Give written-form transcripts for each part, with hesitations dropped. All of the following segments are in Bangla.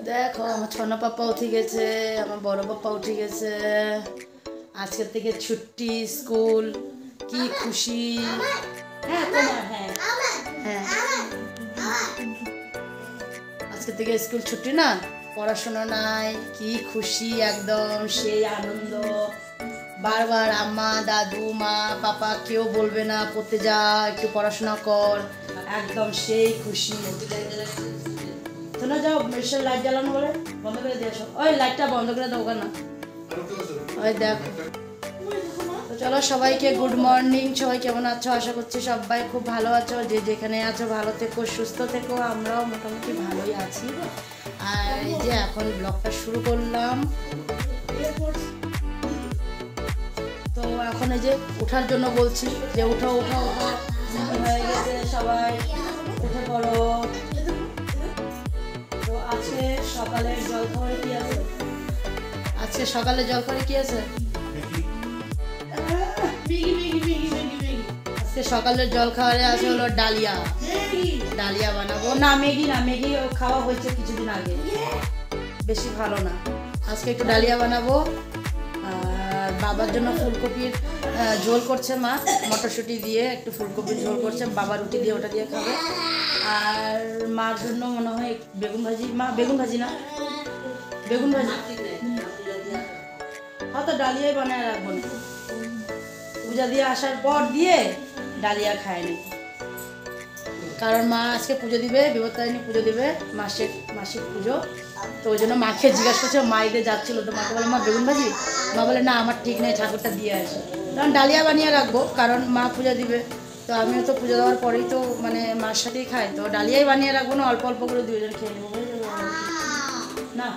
দেখো আমার ছোনা পাপা উঠে গেছে, আমার বড় পাপা উঠে গেছে। আজকের থেকে ছুটি স্কুল, কি খুশি। হ্যাঁ তোমার, হ্যাঁ হ্যাঁ আজকে থেকে স্কুল ছুটি না, পড়াশোনা নাই, কি খুশি একদম, সেই আনন্দ। বারবার আম্মা দাদু মা পাপা কেউ বলবে না পড়তে যা, একটু পড়াশোনা কর, একদম সেই খুশি। শোনা যাও, মেশিন লাইট জ্বালানো বলে বন্ধ করে দিয়ে আসো। ওই লাইটটা বন্ধ করে দাও না। ওই দেখো। তো চলো, সবাইকে গুড মর্নিং। সবাই কেমন আছো? আশা করছি সবাই খুব ভালো আছো। যে যেখানে আছো ভালো থেকো, সুস্থ থেকো। আমরাও মোটামুটি ভালোই আছি। আর এই যে এখন ব্লগটা শুরু করলাম। তো এখন এই যে ওঠার জন্য বলছি যে উঠো উঠো উঠো, হয়ে গেছে সবাই উঠে পড়ো। তো আজকে সকালের জলখাবারে কি আছে? আজকে সকালে জলখাবারে কি আছে? আজকে সকালের জলখাবারে আছে হলো ডালিয়া। ডালিয়া বানাবো না, ম্যাগি না, ম্যাগি খাওয়া হয়েছে কিছুদিন আগে, বেশি ভালো না। আজকে একটু ডালিয়া বানাবো। আর বাবার জন্য ফুলকপির ঝোল করছে মা, মটরশুঁটি দিয়ে একটু ফুলকপির ঝোল করছে। বাবা রুটি দিয়ে ওটা দিয়ে খাবে। আর মার জন্য মনে হয় বেগুন ভাজি। মা বেগুন ভাজি না, বেগুন ভাজি। হয়তো ডালিয়াই বানায় রাখবো না, পূজা দিয়ে আসার পর দিয়ে ডালিয়া খায়নি। কারণ মা আজকে পুজো দিবে, বিপত্তারিণী পুজো দিবে, মাসিক পুজো। তো ওই জন্য মাকে জিজ্ঞাসা করছে, মা ঈদে যাচ্ছিলো, তো মাকে বলে মা বেগুন ভাজি। মা বলে না আমার ঠিক নেই, ঠাকুরটা দিয়ে আসে। কারণ ডালিয়া বানিয়ে রাখবো, কারণ মা পূজা দিবে। তো আমিও তো পুজো দেওয়ার পরেই তো মানে মার সাথেই খাই, তো ডালিয়াই বানিয়ে রাখবো না, অল্প অল্প করে দুইজন খেয়ে নেবো না।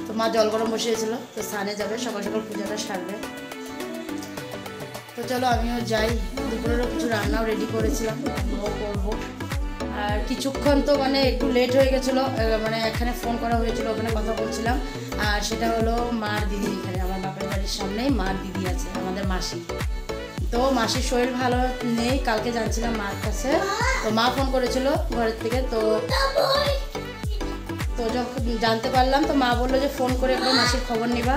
তো মা জল গরম বসিয়েছিল, তো স্নানে যাবে, সকাল সকাল পূজাটা সারবে। তো চলো আমিও যাই। দুপুরেরও কিছু রান্নাও রেডি করেছিলাম, ওগুলোও করবো। আর কিছুক্ষণ তো মানে একটু লেট হয়ে গেছিলো, মানে এখানে ফোন করা হয়েছিল, ওখানে কথা বলছিলাম। আর সেটা হলো মার দিদি, এখানে আমার বাপের বাড়ির সামনেই মার দিদি আছে, আমাদের মাসি। তো মাসির শরীর ভালো নেই, কালকে জানছিলাম মার কাছে। তো মা ফোন করেছিল ঘরের থেকে। তো যখন জানতে পারলাম, তো মা বললো যে ফোন করে একবার মাসির খবর নিবা।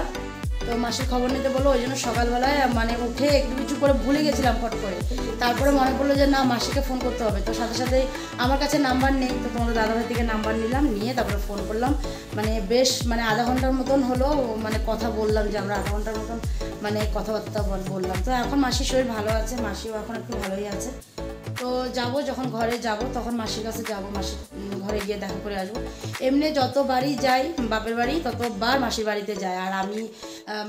তো মাসির খবর নিতে বললো, ওই জন্য সকালবেলায় মানে উঠে একটু কিছু করে ভুলে গেছিলাম ফট করে। তারপরে মনে পড়লো যে না, মাসিকে ফোন করতে হবে। তো সাথে সাথেই আমার কাছে নাম্বার নেই, তো তোমাদের দাদাভাই থেকে নাম্বার নিলাম, নিয়ে তারপরে ফোন করলাম। মানে বেশ মানে আধা ঘন্টার মতন হলো মানে কথা বললাম, যে আমরা আধা ঘন্টার মতন মানে কথাবার্তা বললাম। তো এখন মাসির শরীর ভালো আছে, মাসিও এখন একটু ভালোই আছে। তো যাব, যখন ঘরে যাব তখন মাসির কাছে যাব, মাসির ঘরে গিয়ে দেখা করে আসবো। এমনি যতবারই যাই বাপের বাড়ি, ততবার মাসির বাড়িতে যায়। আর আমি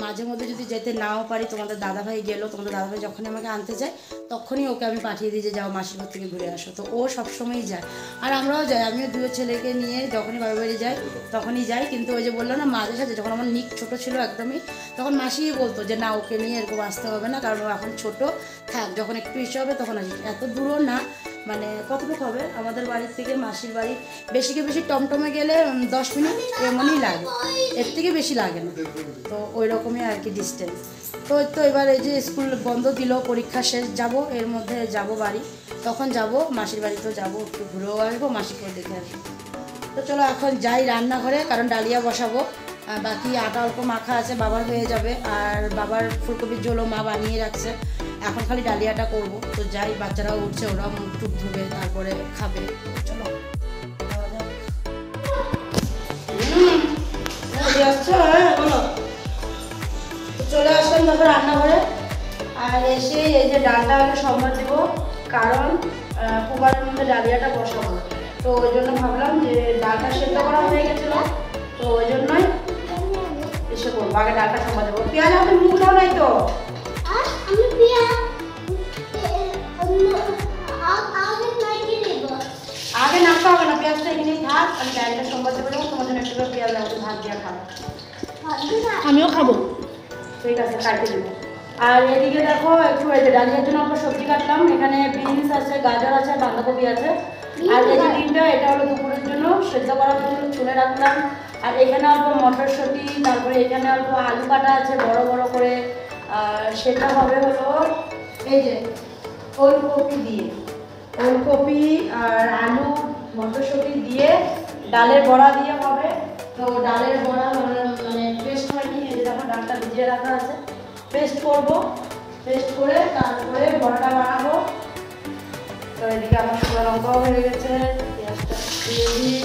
মাঝে মধ্যে যদি যেতে নাও পারি, তোমাদের দাদাভাই গেলো, তোমাদের দাদাভাই যখনই আমাকে আনতে যায় তখনই ওকে আমি পাঠিয়ে দিই যে যাও মাসির ঘর থেকে ঘুরে আসো। তো ও সবসময়ই যায়, আর আমরাও যাই। আমিও দুই ছেলেকে নিয়ে যখনই বাপের বাড়ি যাই তখনই যাই। কিন্তু ওই যে বললো না, মাঝে সাঝে যখন আমার নিক ছোটো ছিল একদমই, তখন মাসিই বলতো যে না, ওকে নিয়ে এরকম আসতে হবে না, কারণ ও এখন ছোটো, থাক, যখন একটু ইচ্ছে হবে তখন আসি। এত দূরও না, মানে কতটুকু হবে আমাদের বাড়ির থেকে মাসির বাড়ি, বেশিকে বেশি টমটমে গেলে 10 মিনিট এমনই লাগে, এর থেকে বেশি লাগে না। তো ওই রকমই আর কি ডিস্টেন্স। তো এবার এই যে স্কুল বন্ধ দিল, পরীক্ষা শেষ, যাব এর মধ্যে যাব বাড়ি, তখন যাব মাসির বাড়িতেও যাব, একটু ঘুরেও আসবো, মাসিকেও দেখে আসবো। তো চলো এখন যাই রান্নাঘরে, কারণ ডালিয়া বসাবো। বাকি আটা অল্প মাখা আছে, বাবার হয়ে যাবে। আর বাবার ফুলকপির ঝোলও মা বানিয়ে রাখছে, এখন খালি ডালিয়াটা করব। তো যাই, বাচ্চারাও উঠছে, ওরাও মুখ টুক ধুবে, তারপরে খাবে। চলো বলো। চলে আসলাম তবে রান্নাঘরে। আর এসে এই যে ডালটা আগে সম্বাদ দেবো, কারণ কুকারের মধ্যে ডালিয়াটা বসাবো। তো ওই জন্য ভাবলাম যে ডালটা সেদ্ধ করা হয়ে গেছিলো, তো ওই জন্যই এসে করবো, আগে ডালটা সম্বাদ দেবো। পেঁয়াজ আমাদের মুখটাও নাই তো, আগে নামতে হবে না, পেঁয়াজটা এখানেই থাক, আমি ডালটা সম্বাদ দেবো, তোমার জন্য একটু পেঁয়াজ লাগবে, ভাত দিয়ে খাবো, আমিও খাবো। ঠিক আছে, কাটতে দেবো। আর এদিকে দেখো, একটু এই যে ডালিয়ার জন্য আমরা সবজি কাটলাম, এখানে বিনস আছে, গাজর আছে, বাঁধাকপি আছে। আর এই যে ডিমটা, এটা হলো দুপুরের জন্য সেদ্ধ করার জন্য চুলে রাখলাম। আর এখানে অল্প মটরশুঁটি, তারপরে এখানে অল্প আলু কাটা আছে বড় বড় করে। সেটা হবে হলো এই যে ওলকপি দিয়ে, ওলকপি আর আলু মটরশুঁটি দিয়ে ডালের বড়া দিয়ে হবে। তো ডালের বড়া মানে পেস্ট হয়নি, এই যে দেখো ডালটা ভিজিয়ে রাখা আছে, পেস্ট করবো, পেস্ট করে তারপরে বড়াটা বানাবো। তো এদিকে আমার শুকনো লঙ্কাও হয়ে গেছে, পেঁয়াজটা দিয়ে দিই।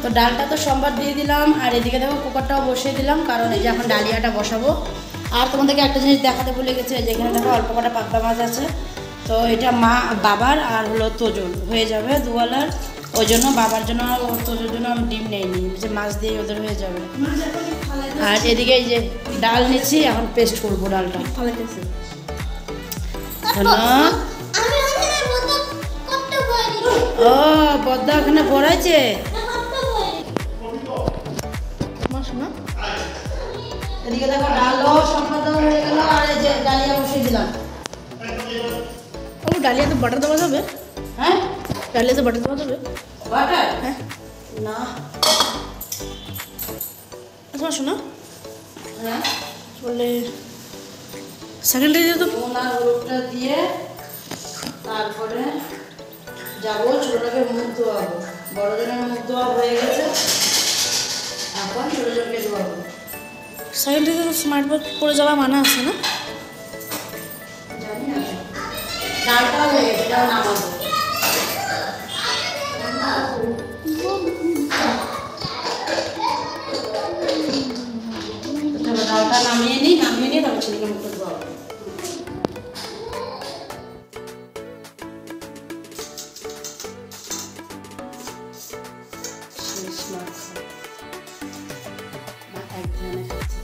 তো ডালটা তো সোমবার দিয়ে দিলাম, আর এদিকে দেখো কুকারটাও বসিয়ে দিলাম, কারণ এই যে এখন ডালিয়াটা বসাবো। আর তোমাদেরকে একটা জিনিস দেখাতে ভুলে গেছি, যেখানে দেখো অল্প কটা পাবদা মাছ আছে। তো এটা মা বাবার আর হলো তোজোর হয়ে যাবে দুবেলার, ওই জন্য বাবার জন্য আর তোজোর জন্য আমি ডিম নেইনি, যে মাছ দিয়ে ওদের হয়ে যাবে। আর এদিকে এই যে ডাল নিচ্ছি, এখন পেস্ট করবো ডালটা। ও বদ্দা ওখানে ভরাইছে, এদিকে দেখো ডালও সম্পদ হয়ে গেল, আর এই যে ডালিয়া বসিয়ে দিলাম। ও ডালিয়া তো বাটার দেওয়া যাবে? হ্যাঁ ডালিয়া তো বাটার দেওয়া যাবে? বাটার? হ্যাঁ না। আচ্ছা শোনো, হ্যাঁ বলে সেকেন্ডে দিয়ে তো ওনার হলুদটা দিয়ে তারপরে যাবো ছোটোটাকে মুখ ধোয়াবো। বড়জনের মুখ ধোয়া হয়ে গেছে, এখন ছোটোজনকে ধোয়াবো। সেকেন্ডে তো স্মার্ট বোর্ড পড়ে যাওয়া মানা আছে না? জানি না, ডালটাও হয়ে গেছে, এটাও নামাবো। চলো ডালটা নামিয়ে নিই, তারপর ছেলেকে মুখটা ধোয়াবো। শেষ মাছ একজনে খাচ্ছে,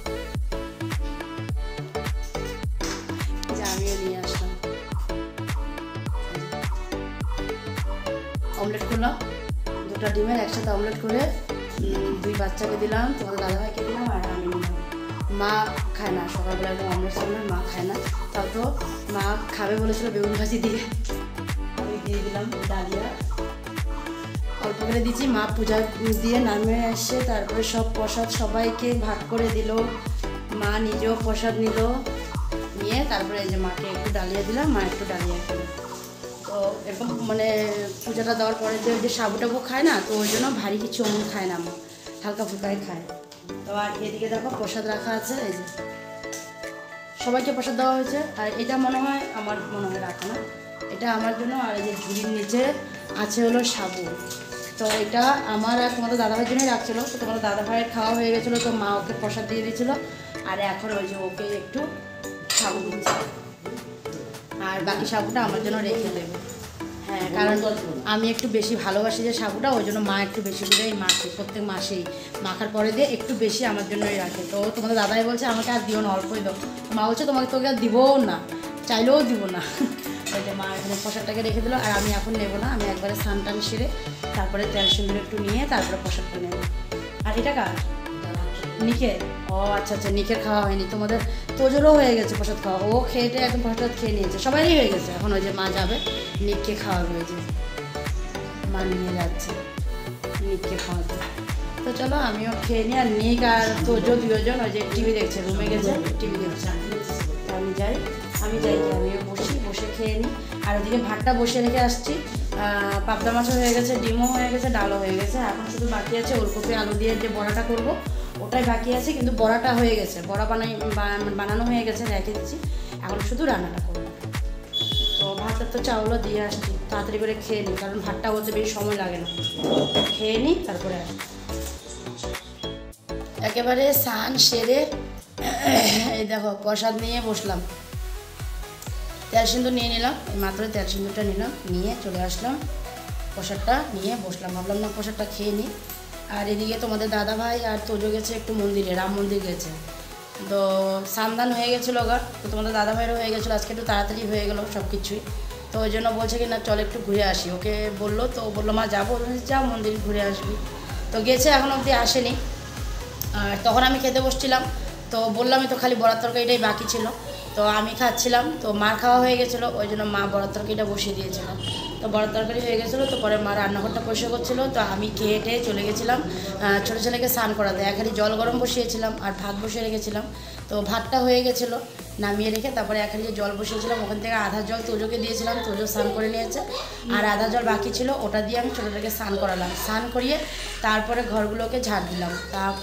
যে আমিও নিয়ে আসলাম। অমলেট করলাম, দুটো ডিমের একসাথে অমলেট করে দুই বাচ্চাকে দিলাম, তোমাদের দাদাভাইকে দিলাম, আর আমি নিলাম। মা খায় না সকালবেলা, এবং অমলেট সামনে মা খায় না, তাও তো মা খাবে বলেছিল বেগুন ভাজি দিয়ে, আমি দিয়ে দিলাম ডালিয়া অল্প করে দিচ্ছি। মা পূজা দিয়ে নামে এসে তারপরে সব প্রসাদ সবাইকে ভাগ করে দিল, মা নিজেও প্রসাদ নিল, নিয়ে তারপরে এই যে মাকে একটু ডালিয়া দিলাম, মা একটু ডালিয়া খেলো। তো এরকম মানে পূজাটা দেওয়ার পরে যে সাবু টাবু খায় না, তো ওই জন্য ভারী কিছু অমন খায় না, মা হালকা ফুলকাই খায়। তো আর এদিকে দেখো প্রসাদ রাখা আছে, এই যে সবাইকে প্রসাদ দেওয়া হয়েছে। আর এটা মনে হয় আমার মনে হয় রাখা না, এটা আমার জন্য। আর এই যে ঝুড়ির নিচে আছে হলো সাবু, তো এটা আমার আর তোমাদের দাদাভাইয়ের জন্যই রাখছিলো। তো তোমাদের দাদাভাইয়ের খাওয়া হয়ে গেছিলো, তো মা ওকে প্রসাদ দিয়ে দিয়েছিলো, আর এখন ওই যে ওকে একটু সাবু দিচ্ছে, আর বাকি সাবুটা আমার জন্য রেখে দেবে। হ্যাঁ, কারণ আমি একটু বেশি ভালোবাসি যে সাবুটা, ওই জন্য মা একটু বেশি করেই মাখে, প্রত্যেক মাসেই মাখার পরে দিয়ে একটু বেশি আমার জন্যই রাখে। তো তোমাদের দাদাই বলছে আমাকে আর দিও না, অল্পই দাও। মা বলছে তোকে আর দিবও না, চাইলেও দিব না। ওই যে মা এখানে প্রসাদটাকে রেখে দিল, আর আমি এখন নেবো না, আমি একবারে স্নান টান সেরে তারপরে তেল সিঁদুর একটু নিয়ে তারপরে প্রসাদটা নেবো। আর এটা কার? নিকের? ও আচ্ছা আচ্ছা, নিকের খাওয়া হয়নি, তোমাদের তোজোরও হয়ে গেছে প্রসাদ খাওয়া, ও খেয়ে একদম প্রসাদ খেয়ে নিয়েছে, সবারই হয়ে গেছে। এখন ওই যে মা যাবে নিককে খাওয়াবে, ওই যে মা নিয়ে যাচ্ছে নিককে খাওয়াতে। তো চলো আমিও খেয়ে নিই, আর নিক আর তোজো দুজন ওই যে টিভি দেখছে, রুমে গেছে টিভি দেখছে। আমি যাই আমিও বসে খেয়ে নিই। আর ওদিকে ভাতটা বসে রেখে আসছি, পাবদা মাছও হয়ে গেছে, ডিমও হয়ে গেছে, ডালও হয়ে গেছে। এখন শুধু বাকি আছে ওলকপি আলু দিয়ে যে বড়াটা করব, ওটাই বাকি আছে, কিন্তু বড়াটা হয়ে গেছে, বড়া বানানো হয়ে গেছে, রেখে দিচ্ছি, এখন শুধু রান্নাটা করবো। তো ভাতের তো চাউলও দিয়ে আসছি, তাড়াতাড়ি করে খেয়ে নিই, কারণ ভাতটা হতে বেশি সময় লাগে না। খেয়ে নিই তারপরে আসি। একেবারে স্নান সেরে এই দেখো প্রসাদ নিয়ে বসলাম, তেল সিন্দুর নিয়ে নিলাম, মাত্র তেল সিন্দুরটা নিলাম, নিয়ে চলে আসলাম, প্রসাদটা নিয়ে বসলাম, ভাবলাম না প্রসাদটা খেয়ে নিই। আর এদিকে তোমাদের দাদাভাই আর তোজো গেছে একটু মন্দিরে, রাম মন্দির গেছে, তো সান্দান হয়ে গেছিলো গা, তো তোমাদের দাদাভাইয়েরও হয়ে গেছিলো, আজকে একটু তাড়াতাড়ি হয়ে গেলো সব কিছুই। তো ওই জন্য বলছে কি না চল একটু ঘুরে আসি, ওকে বললো, তো বললো মা যাবো, যা মন্দির ঘুরে আসবি। তো গেছে, এখন অবধি আসেনি। আর তখন আমি খেতে বসছিলাম, তো বললামই তো খালি বড়ার তরকারিটাই বাকি ছিল, তো আমি খাচ্ছিলাম, তো মার খাওয়া হয়ে গেছিলো, ওই জন্য মা বড়ার তরকারিটা বসিয়ে দিয়েছিল। তো বড়ার তরকারি হয়ে গেছিলো, তো পরে মা রান্নাঘরটা পরিষ্কার করছিলো, তো আমি খেয়ে টেয়ে চলে গেছিলাম ছোটো ছেলেকে স্নান করাতে। এক হাঁড়ি জল গরম বসিয়েছিলাম আর ভাত বসিয়ে রেখেছিলাম, তো ভাতটা হয়ে গেছিলো, নামিয়ে রেখে তারপরে এখানে যে জল বসিয়েছিলাম ওখান থেকে আধা জল তোজোকে দিয়েছিলাম, তোজো স্নান করে নিয়েছে, আর আধা জল বাকি ছিল ওটা দিয়ে আমি ছোটোটাকে স্নান করালাম। স্নান করিয়ে তারপরে ঘরগুলোকে ঝাড় দিলাম।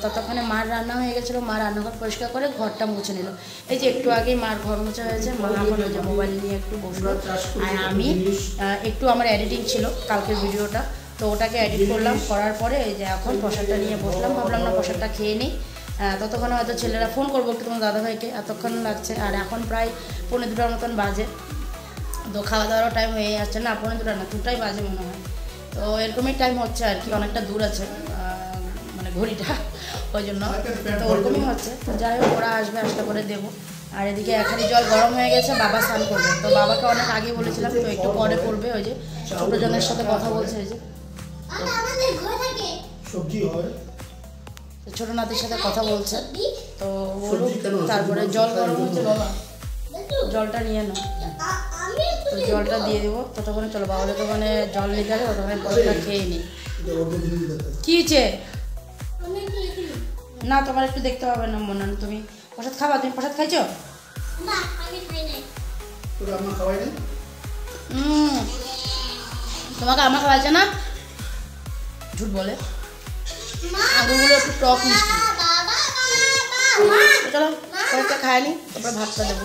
ততক্ষণে মার রান্না হয়ে গেছিলো, মা রান্নাঘর পরিষ্কার করে ঘরটা মুছে নিল। এই যে একটু আগেই মার ঘর মোছা হয়েছে, মা এখন ওই যে মোবাইল নিয়ে একটু বসলো, আর আমি একটু আমার এডিটিং ছিল কালকের ভিডিওটা, তো ওটাকে এডিট করলাম। করার পরে এই যে এখন প্রসাদটা নিয়ে বসলাম, ভাবলাম না প্রসাদটা খেয়ে নিই, ততক্ষণে হয়তো ছেলেরা ফোন করবো একটু তোমার দাদাভাইকে, এতক্ষণ লাগছে। আর এখন প্রায় 1:45 মতন বাজে, তো খাওয়া দাওয়ারও টাইম হয়ে যাচ্ছে, না 1:45 না 2টাই বাজে মনে হয়। তো এরকমই টাইম হচ্ছে আর কি, অনেকটা দূর আছে মানে ঘড়িটা, ওই জন্য তো ওরকমই হচ্ছে। তো যাই হোক ওরা আসবে, আসলে করে দেবো। আর এদিকে এখানে জল গরম হয়ে গেছে, বাবা স্নান করবে, তো বাবাকে অনেক আগে বলেছিলাম, তো একটু পরে করবে। ওই যে ছোটো জনের সাথে কথা বলছে, ওই যে ছোটো নাতির সাথে কথা বলছে, তো বলুক। তারপরে জল গরম হচ্ছে, বাবা জলটা নিয়ে নাও, তো জলটা দিয়ে দেবো। ততক্ষণে চলো বাবা যতক্ষণে জল নিতে যাবে ততক্ষণে প্রসাদটা খেয়ে নিই। কী হয়েছে না, তোমার একটু দেখতে হবে না মনে হয়, তুমি প্রসাদ খাবা? তুমি প্রসাদ খাইছো? তোমাকে আমার খাওয়াইছে না, ঝুট বলে। আঙুরগুলো একটু টক মিষ্টি। চলো কয়েকটা খায় নি, তারপরে ভাতটা দেবো।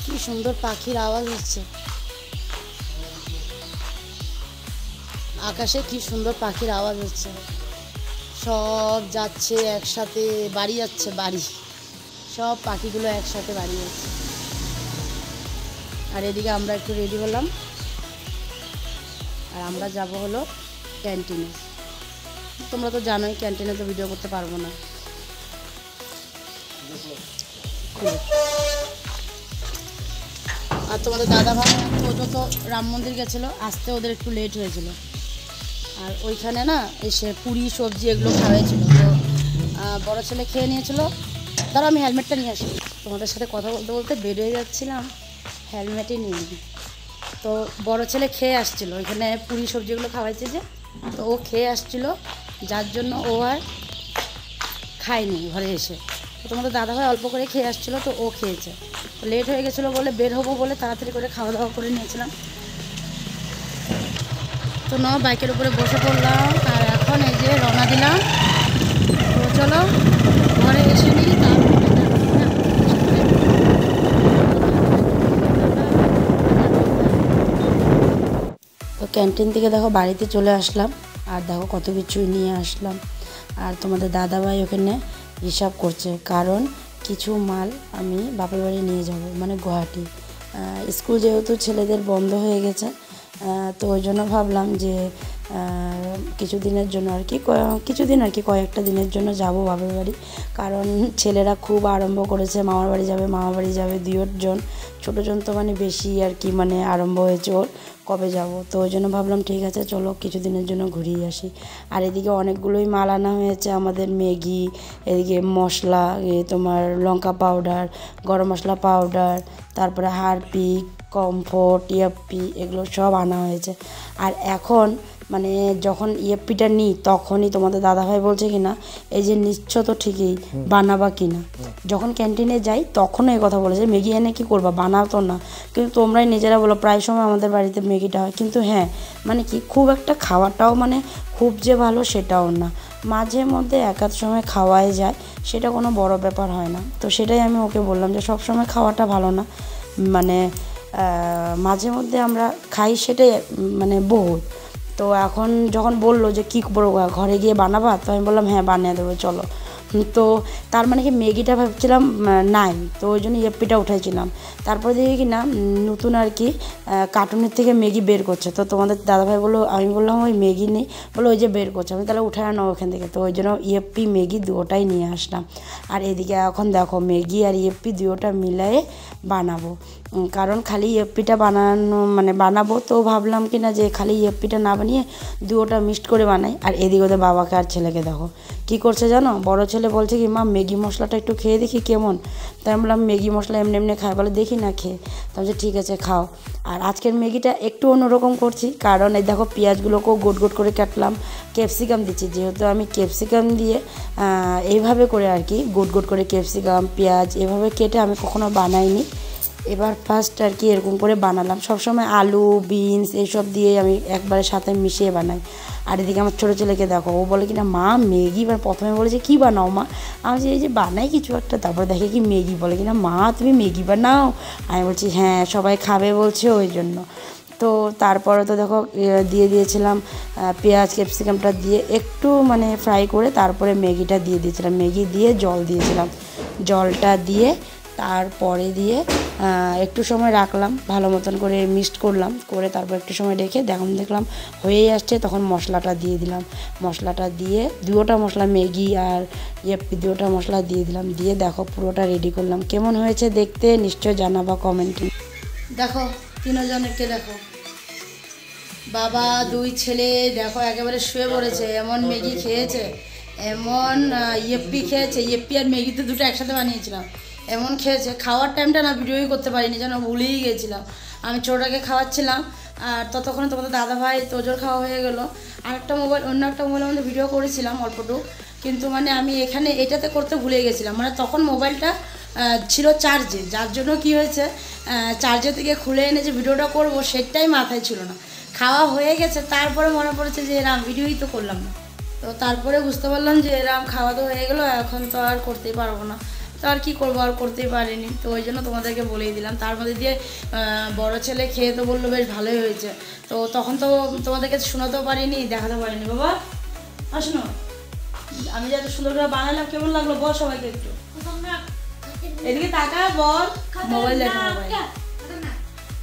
কি সুন্দর পাখির আওয়াজ হচ্ছে, আকাশে কি সুন্দর পাখির আওয়াজ হচ্ছে, সব যাচ্ছে একসাথে, বাড়ি যাচ্ছে, বাড়ি সব পাখিগুলো একসাথে বাড়ি যাচ্ছে। আর এদিকে আমরা একটু রেডি হলাম, আর আমরা যাব হলো ক্যান্টিনে। তোমরা তো জানোই ক্যান্টিনে তো ভিডিও করতে পারবো না। আর তোমাদের দাদা ভাই ওটা তো রাম মন্দির গেছিলো, আসতে ওদের একটু লেট হয়েছিল। আর ওইখানে না এসে পুরি সবজি এগুলো খাওয়াইছিল, তো বড় ছেলে খেয়ে নিয়েছিল। ধরো আমি হেলমেটটা নিয়ে আসি, তোমাদের সাথে কথা বলতে বলতে বেরিয়ে যাচ্ছিলাম, হেলমেটই নিয়ে নিই। তো বড় ছেলে খেয়ে আসছিলো, ওইখানে পুরি সবজিগুলো খাওয়াইছে যে, তো ও খেয়ে আসছিলো, যার জন্য ও আর খায়নি ঘরে এসে। তো তোমাদের দাদাভাই অল্প করে খেয়ে আসছিলো, তো ও খেয়েছে। তো লেট হয়ে গেছিলো বলে, বের হবো বলে তাড়াতাড়ি করে খাওয়া দাওয়া করে নিয়েছিলাম। তো না বাইকের উপরে বসে পড়লাম, আর এখন এই যে রওনা দিলাম। তো চলো ঘরে এসে নিই, তো ক্যান্টিন থেকে দেখো বাড়িতে চলে আসলাম, আর দেখো কত কিছুই নিয়ে আসলাম। আর তোমাদের দাদাভাই ওখানে হিসাব করছে, কারণ কিছু মাল আমি বাপের বাড়ি নিয়ে যাব, মানে গুয়াহাটি। স্কুল যেহেতু ছেলেদের বন্ধ হয়ে গেছে, তো ওই জন্য ভাবলাম যে কিছুদিনের জন্য আর কি, কয়েকটা দিনের জন্য যাব বাপের বাড়ি। কারণ ছেলেরা খুব আরম্ভ করেছে, মামার বাড়ি যাবে 2 জন, ছোটো জন তো মানে বেশি আর কি, মানে আরম্ভ হয়েছে ওর, কবে যাব। তো ওই জন্য ভাবলাম ঠিক আছে চলো কিছুদিনের জন্য ঘুরিয়ে আসি। আর এদিকে অনেকগুলোই মাল আনা হয়েছে, আমাদের ম্যাগি, এদিকে মশলা, তোমার লঙ্কা পাউডার, গরম মশলা পাউডার, তারপরে হারপিক, কমফোর্ট, ইএফপি, এগুলো সব আনা হয়েছে। আর এখন মানে যখন ইএফপিটা নিই তখনই তোমাদের দাদাভাই বলছে কিনা, এই যে নিচ্ছ তো ঠিকই, বানাবা কিনা। যখন ক্যান্টিনে যাই তখনও এই কথা বলেছে, ম্যাগি এনে কী করবা, বানাও তো না। কিন্তু তোমরাই নিজেরা বলো, প্রায় সময় আমাদের বাড়িতে ম্যাগিটা হয়, কিন্তু হ্যাঁ মানে কি খুব একটা খাওয়াটাও মানে খুব যে ভালো সেটাও না, মাঝে মধ্যে একাধ সময় খাওয়াই যায়, সেটা কোনো বড় ব্যাপার হয় না। তো সেটাই আমি ওকে বললাম যে সব সময় খাওয়াটা ভালো না, মানে মাঝে মধ্যে আমরা খাই, সেটাই মানে বহু। তো এখন যখন বললো যে কী করবো, ঘরে গিয়ে বানাবা, তো আমি বললাম হ্যাঁ বানিয়ে দেবো চলো। তো তার মানে কি ম্যাগিটা ভাবছিলাম নাই, তো ওই জন্য ইএফপিটা উঠাইছিলাম। তারপরে দেখি কি না নতুন আর কি কার্টুনের থেকে ম্যাগি বের করছে। তো তোমাদের দাদাভাই বললো, আমি বললাম ওই ম্যাগি নেই, বলো ওই যে বের করছে, আমি তাহলে উঠায় আনো ওখান থেকে। তো ওই জন্য ইএফপি ম্যাগি দুটোটাই নিয়ে আসলাম। আর এদিকে এখন দেখো ম্যাগি আর ইএফপি দুটোটা মিলায়ে বানাবো। কারণ খালি ইয়েপ্পিটা বানানো মানে বানাবো, তো ভাবলাম কি না যে খালি ইয়েপ্পিটা না বানিয়ে দুটোটা মিক্সড করে বানাই। আর এদিকে ওদের বাবাকে আর ছেলেকে দেখো কী করছে জানো, বড় ছেলে বলছে কি মা ম্যাগি মশলাটা একটু খেয়ে দেখি কেমন। তাই আমি বললাম ম্যাগি মশলা এমনি এমনি খাই, বলে দেখি না খেয়ে। তো বলছে ঠিক আছে খাও। আর আজকের ম্যাগিটা একটু অন্যরকম করছি, কারণ এই দেখো পেঁয়াজগুলোকেও গোট গোট করে কাটলাম, ক্যাপসিকাম দিচ্ছি, যেহেতু আমি ক্যাপসিকাম দিয়ে এইভাবে করে আর কি গোট গোট করে ক্যাপসিকাম পেঁয়াজ এভাবে কেটে আমি কখনো বানাইনি, এবার ফার্স্ট আর কি এরকম করে বানালাম। সবসময় আলু বিনস এইসব দিয়ে আমি একবারে সাথে মিশিয়ে বানাই। আর এদিকে আমার ছোটো ছেলেকে দেখো, ও বলে কিনা মা ম্যাগি, এবার প্রথমে বলেছে কী বানাও মা, আমি বলছি এই যে বানাই কিছু একটা, তারপর দেখে কি ম্যাগি, বলে কিনা মা তুমি ম্যাগি বানাও, আমি বলছি হ্যাঁ সবাই খাবে বলছে ওই জন্য। তো তারপরে তো দেখো দিয়ে দিয়েছিলাম পেঁয়াজ ক্যাপসিকামটা দিয়ে একটু মানে ফ্রাই করে তারপরে ম্যাগিটা দিয়ে দিয়েছিলাম, ম্যাগি দিয়ে জল দিয়েছিলাম, জলটা দিয়ে তারপরে দিয়ে একটু সময় রাখলাম, ভালো মতন করে মিক্সড করলাম, করে তারপর একটু সময় রেখে দেখলাম হয়েই আসছে, তখন মশলাটা দিয়ে দিলাম, মশলাটা দিয়ে দুটোটা মশলা ম্যাগি আর ইয়েপ্পি দুটোটা মশলা দিয়ে দিলাম, দিয়ে দেখো পুরোটা রেডি করলাম। কেমন হয়েছে দেখতে নিশ্চয় জানাবা কমেন্টে। দেখো তিনজনকে দেখো, বাবা দুই ছেলে দেখো একেবারে শুয়ে পড়েছে, এমন ম্যাগি খেয়েছে, এমন ইয়েপ্পি খেয়েছে, ইয়েপ্পি আর ম্যাগি তো দুটো একসাথে বানিয়েছিলাম, এমন খেয়েছে। খাওয়ার টাইমটা না ভিডিওই করতে পারিনি, যেন ভুলেই গেছিলাম। আমি ছোটোটাকে খাওয়াচ্ছিলাম আর ততক্ষণে তোমাদের দাদাভাই তোজোর খাওয়া হয়ে গেলো। আর একটা মোবাইল অন্য একটা মোবাইলের মধ্যে ভিডিও করেছিলাম অল্পটুকু, কিন্তু মানে আমি এখানে এটাতে করতে ভুলে গেছিলাম, মানে তখন মোবাইলটা ছিল চার্জে, যার জন্য কি হয়েছে চার্জে থেকে খুলে এনে যে ভিডিওটা করবো সেটাই মাথায় ছিল না। খাওয়া হয়ে গেছে তারপরে মনে পড়েছে যে এরম ভিডিওই তো করলাম না, তো তারপরে বুঝতে পারলাম যে এরম খাওয়া তো হয়ে গেলো, এখন তো আর করতেই পারবো না, তো আর কী করবো, আর করতেই পারিনি। তো ওই জন্য তোমাদেরকে বলেই দিলাম। তার মধ্যে দিয়ে বড় ছেলে খেয়ে তো বললো বেশ ভালোই হয়েছে, তো তখন তো তোমাদেরকে শোনাতেও পারিনি দেখাতেও পারিনি। বাবা আসুন, আমি যে এত সুন্দর করে বানালাম কেমন লাগলো বল সবাইকে একটু, এদিকে তাকা বল, মোবাইল দেখা, মোবাইল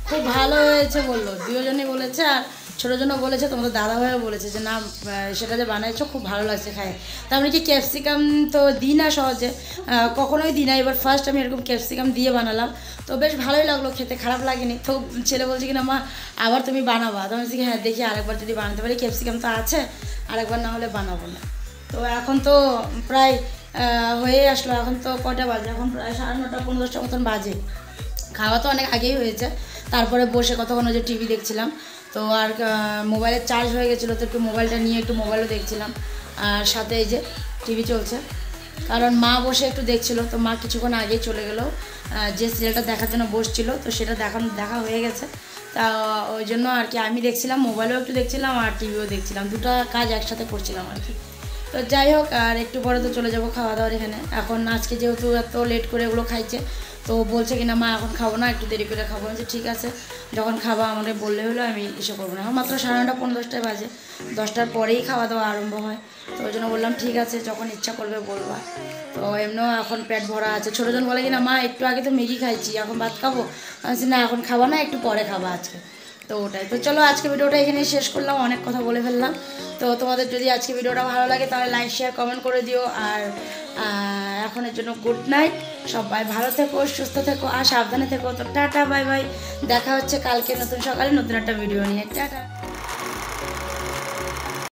খুব ভালো হয়েছে বললো, দুজনই বলেছে। আর ছোটো জন্য বলেছে, তোমাদের দাদাভাইও বলেছে যে না সেটা যে বানাইছো খুব ভালো লাগছে খায়। তারপরে কি ক্যাপসিকাম তো দিই না সহজে, কখনোই দিই না, এবার ফার্স্ট আমি এরকম ক্যাপসিকাম দিয়ে বানালাম, তো বেশ ভালোই লাগলো খেতে, খারাপ লাগেনি। তো ছেলে বলছে কি না মা আবার তুমি বানাবা, তো আমি বলছি হ্যাঁ দেখি আরেকবার যদি বানাতে পারি, ক্যাপসিকাম তো আছে, আরেকবার না হলে বানাবো না। তো এখন তো প্রায় হয়ে আসলো, এখন তো কটা বাজে, এখন প্রায় 9:30 পৌনে 10টা মতন বাজে। খাওয়া তো অনেক আগেই হয়েছে, তারপরে বসে কতক্ষণ যে টিভি দেখছিলাম, তো আর মোবাইলের চার্জ হয়ে গেছিলো, তো একটু মোবাইলটা নিয়ে একটু মোবাইলও দেখছিলাম, আর সাথে এই যে টিভি চলছে, কারণ মা বসে একটু দেখছিলো, তো মা কিছুক্ষণ আগেই চলে গেলো, যে সিরিয়ালটা দেখার জন্য বসছিলো, তো সেটা দেখা হয়ে গেছে, তা ওই জন্য আর কি আমি দেখছিলাম, মোবাইলও একটু দেখছিলাম আর টিভিও দেখছিলাম, দুটো কাজ একসাথে করছিলাম আর কি। তো যাই হোক, আর একটু পরে তো চলে যাবো খাওয়া দাওয়ার এখানে। এখন আজকে যেহেতু এত লেট করে এগুলো খাইছে, তো বলছে কি না মা এখন খাবো না, একটু দেরি করে খাবো। বলছে ঠিক আছে, যখন খাবা আমাদের বললে হলো, আমি এসে করবো না। এখন মাত্র 9:30 পৌনে 10টায় বাজে, 10টার পরেই খাওয়া দাওয়া আরম্ভ হয়, তো ওই জন্য বললাম ঠিক আছে যখন ইচ্ছা করবে বলবা। তো এমনিও এখন পেট ভরা আছে। ছোটোজন বলে কি না মা একটু আগে তো ম্যাগি খাইছি, এখন ভাত খাবো, আমি বলছি না এখন খাবা না, একটু পরে খাবা আজকে। তো ওটাই, তো চলো আজকে ভিডিওটা এখানেই শেষ করলাম, অনেক কথা বলে ফেললাম। তো তোমাদের যদি আজকে ভিডিওটা ভালো লাগে তাহলে লাইক শেয়ার কমেন্ট করে দিও। আর এখনের জন্য গুড নাইট, সবাই ভালো থেকো সুস্থ থেকো আর সাবধানে থেকো। তো টাটা বাই বাই, দেখা হচ্ছে কালকে নতুন সকালে নতুন একটা ভিডিও নিয়ে, টাটা।